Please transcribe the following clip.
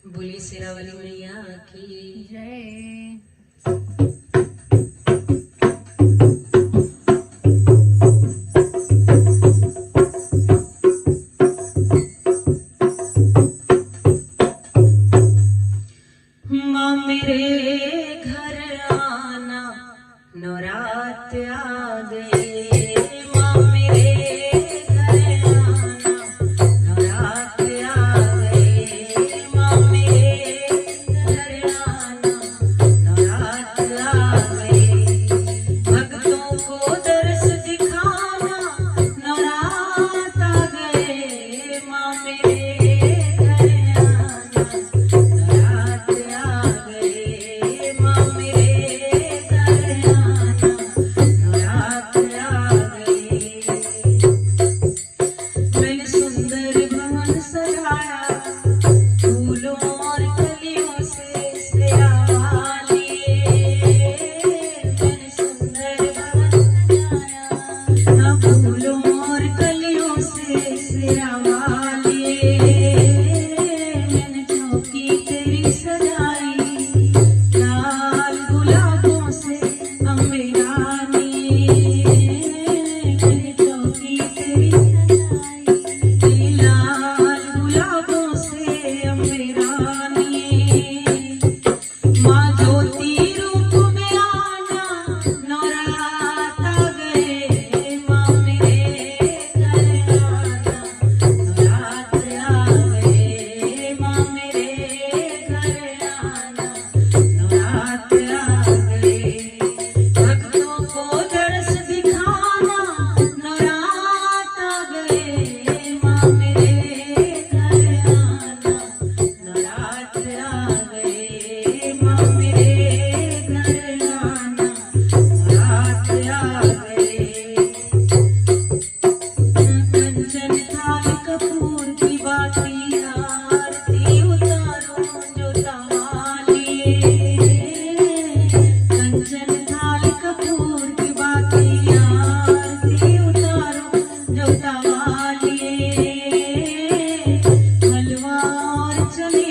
बोली शेरावाली मैया की जय। माँ मेरे घर आना नौरात आ गए। माँ मेरे घर आना नौरात आ गए। माँ मेरे घर आना नौरात आ गए। भक्तों को दर्श दिखाना नौरात आ गए। माँ मेरे घर आना नौरात आ गए। माँ मेरे घर आना नौरात आ गए। मैंने सुंदर भवन सजाया फूलों और कलियों से सजावा लिए। मैंने सुंदर भवन सजाया फूलों और कलियों से सजावा लिए। मैंने चौकी तेरी सजाई लाल गुलाबों से अम्बे रानी। मैंने चौकी तेरी सजाई लाल गुलाबों से अम्बे रानी। माँ ज्योति रूप में आना नौरात आ गए। माँ मेरे घर आना नौरात आ गए। माँ मेरे घर आना नौरात आ गए। भक्तों को दर्श दिखाना नौरात आ गए। माँ मेरे घर आना नौरात आ गए। माँ मेरे घर आना नौरात आ गए। कंचन थाल कपूर की बाती आरती उतारो जो तमालिए। कंचन थाल कपूर की बाती आरती उतारो जो तमालिए। हलवा और चने